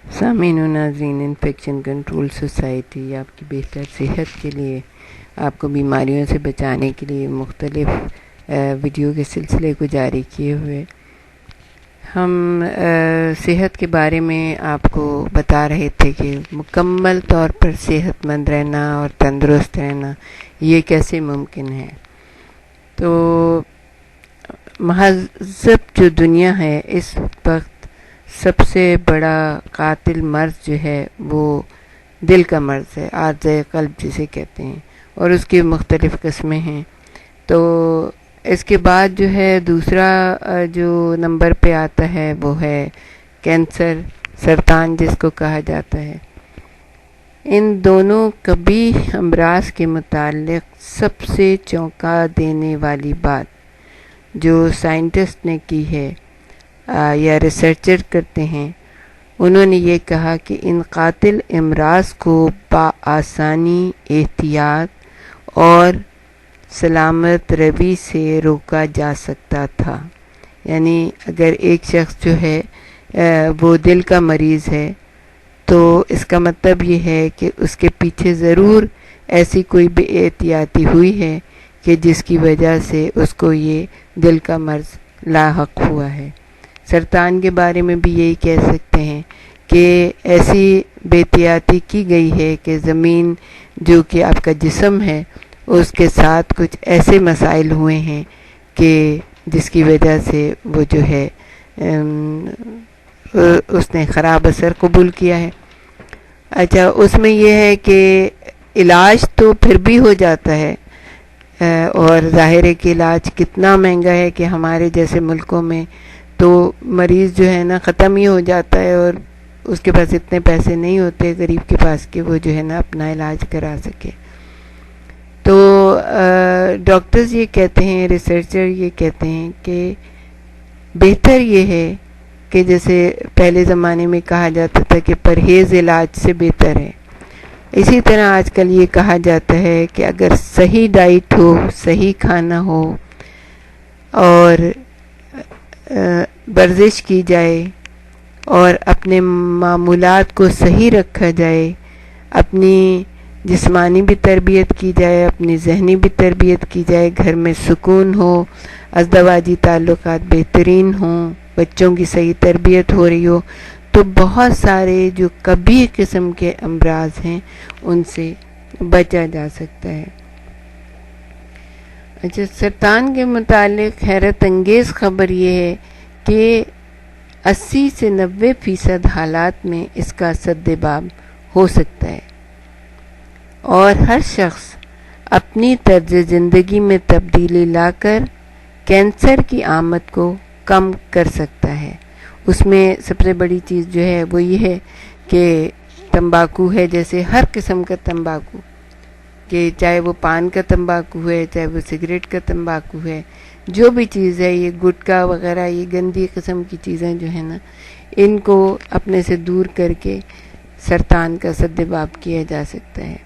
سامعین و ناظرین، انفیکشن کنٹرول سوسائٹی آپ کی بہتر صحت کے لیے، آپ کو بیماریوں سے بچانے کے لیے مختلف ویڈیو کے سلسلے کو جاری کیے ہوئے ہم صحت کے بارے میں آپ کو بتا رہے تھے کہ مکمل طور پر صحت مند رہنا اور تندرست رہنا یہ کیسے ممکن ہے۔ تو مہذب جو دنیا ہے، اس وقت سب سے بڑا قاتل مرض جو ہے وہ دل کا مرض ہے، عارضہ قلب جسے کہتے ہیں، اور اس کی مختلف قسمیں ہیں۔ تو اس کے بعد جو ہے دوسرا جو نمبر پہ آتا ہے وہ ہے کینسر، سرطان جس کو کہا جاتا ہے۔ ان دونوں قبیح امراض کے متعلق سب سے چونکا دینے والی بات جو سائنٹسٹ نے کی ہے یا ریسرچر کرتے ہیں، انہوں نے یہ کہا کہ ان قاتل امراض کو بآسانی، احتیاط اور سلامت روی سے روکا جا سکتا تھا۔ یعنی اگر ایک شخص جو ہے وہ دل کا مریض ہے تو اس کا مطلب یہ ہے کہ اس کے پیچھے ضرور ایسی کوئی بے احتیاطی ہوئی ہے کہ جس کی وجہ سے اس کو یہ دل کا مرض لاحق ہوا ہے۔ سرطان کے بارے میں بھی یہی کہہ سکتے ہیں کہ ایسی بے احتیاطی کی گئی ہے کہ زمین جو کہ آپ کا جسم ہے اس کے ساتھ کچھ ایسے مسائل ہوئے ہیں کہ جس کی وجہ سے وہ جو ہے اس نے خراب اثر قبول کیا ہے۔ اچھا، اس میں یہ ہے کہ علاج تو پھر بھی ہو جاتا ہے، اور ظاہر ہے کہ علاج کتنا مہنگا ہے کہ ہمارے جیسے ملکوں میں تو مریض جو ہے نا ختم ہی ہو جاتا ہے، اور اس کے پاس اتنے پیسے نہیں ہوتے غریب کے پاس کہ وہ جو ہے نا اپنا علاج کرا سکے۔ تو ڈاکٹرز یہ کہتے ہیں، ریسرچر یہ کہتے ہیں کہ بہتر یہ ہے کہ جیسے پہلے زمانے میں کہا جاتا تھا کہ پرہیز علاج سے بہتر ہے، اسی طرح آج کل یہ کہا جاتا ہے کہ اگر صحیح ڈائٹ ہو، صحیح کھانا ہو اور ورزش کی جائے اور اپنے معمولات کو صحیح رکھا جائے، اپنی جسمانی بھی تربیت کی جائے، اپنی ذہنی بھی تربیت کی جائے، گھر میں سکون ہو، ازدواجی تعلقات بہترین ہوں، بچوں کی صحیح تربیت ہو رہی ہو، تو بہت سارے جو قبیح قسم کے امراض ہیں ان سے بچا جا سکتا ہے۔ اچھا، سرطان کے متعلق حیرت انگیز خبر یہ ہے کہ 80 سے 90% حالات میں اس کا سدباب ہو سکتا ہے، اور ہر شخص اپنی طرز زندگی میں تبدیلی لا کر کینسر کی آمد کو کم کر سکتا ہے۔ اس میں سب سے بڑی چیز جو ہے وہ یہ ہے کہ تمباکو ہے، جیسے ہر قسم کا تمباکو، کہ چاہے وہ پان کا تمباکو ہے، چاہے وہ سگریٹ کا تمباکو ہے، جو بھی چیز ہے، یہ گٹکا وغیرہ، یہ گندی قسم کی چیزیں جو ہیں نا، ان کو اپنے سے دور کر کے سرطان کا سدباب کیا جا سکتا ہے۔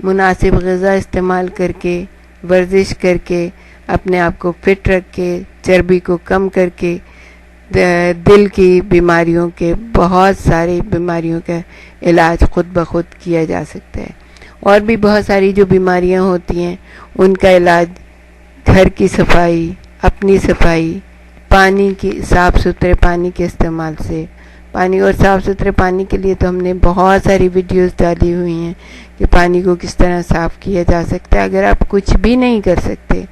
مناسب غذا استعمال کر کے، ورزش کر کے، اپنے آپ کو فٹ رکھ کے، چربی کو کم کر کے، دل کی بیماریوں کے، بہت ساری بیماریوں کا علاج خود بخود کیا جا سکتا ہے۔ اور بھی بہت ساری جو بیماریاں ہوتی ہیں ان کا علاج گھر کی صفائی، اپنی صفائی، پانی کی صاف ستھرے پانی کے استعمال سے، پانی اور صاف ستھرے پانی کے لیے تو ہم نے بہت ساری ویڈیوز ڈالی ہوئی ہیں کہ پانی کو کس طرح صاف کیا جا سکتا ہے۔ اگر آپ کچھ بھی نہیں کر سکتے،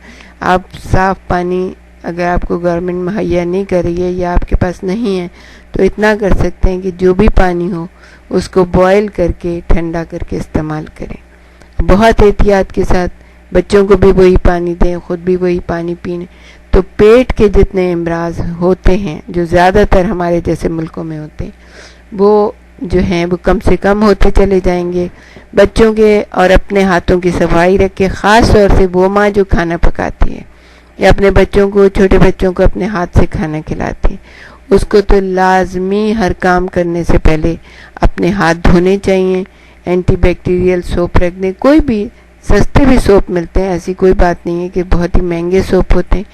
آپ صاف پانی اگر آپ کو گورنمنٹ مہیا نہیں کر رہی ہے یا آپ کے پاس نہیں ہے، تو اتنا کر سکتے ہیں کہ جو بھی پانی ہو اس کو بوائل کر کے ٹھنڈا کر کے استعمال کریں، بہت احتیاط کے ساتھ، بچوں کو بھی وہی پانی دیں، خود بھی وہی پانی پینے۔ تو پیٹ کے جتنے امراض ہوتے ہیں جو زیادہ تر ہمارے جیسے ملکوں میں ہوتے ہیں، وہ جو ہیں وہ کم سے کم ہوتے چلے جائیں گے۔ بچوں کے اور اپنے ہاتھوں کی صفائی رکھے، خاص طور سے وہ ماں جو کھانا پکاتی ہے یا اپنے بچوں کو، چھوٹے بچوں کو اپنے ہاتھ سے کھانا کھلاتی ہے، اس کو تو لازمی ہر کام کرنے سے پہلے اپنے ہاتھ دھونے چاہیے، اینٹی بیکٹیریل سوپ رکھ دیں، کوئی بھی سستے بھی سوپ ملتے ہیں، ایسی کوئی بات نہیں ہے کہ بہت ہی مہنگے سوپ ہوتے ہیں،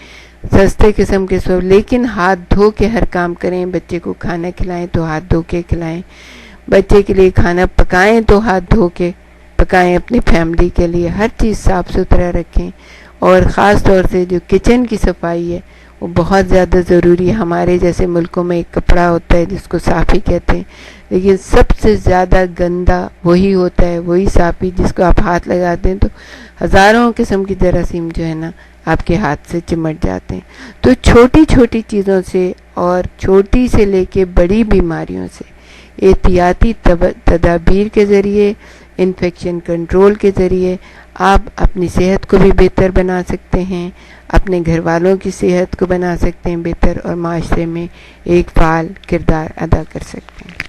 سستے قسم کے سوپ، لیکن ہاتھ دھو کے ہر کام کریں۔ بچے کو کھانا کھلائیں تو ہاتھ دھو کے کھلائیں، بچے کے لیے کھانا پکائیں تو ہاتھ دھو کے پکائیں، اپنی فیملی کے لیے ہر چیز صاف ستھرا رکھیں، اور خاص طور سے جو کچن کی صفائی ہے وہ بہت زیادہ ضروری ہے۔ ہمارے جیسے ملکوں میں ایک کپڑا ہوتا ہے جس کو صافی کہتے ہیں، لیکن سب سے زیادہ گندا وہی ہوتا ہے، وہی صافی جس کو آپ ہاتھ لگاتے ہیں تو ہزاروں قسم کی جراثیم جو ہے نا آپ کے ہاتھ سے چمٹ جاتے ہیں۔ تو چھوٹی چھوٹی چیزوں سے اور چھوٹی سے لے کے بڑی بیماریوں سے احتیاطی تدابیر کے ذریعے، انفیکشن کنٹرول کے ذریعے آپ اپنی صحت کو بھی بہتر بنا سکتے ہیں، اپنے گھر والوں کی صحت کو بنا سکتے ہیں بہتر، اور معاشرے میں ایک فعال کردار ادا کر سکتے ہیں۔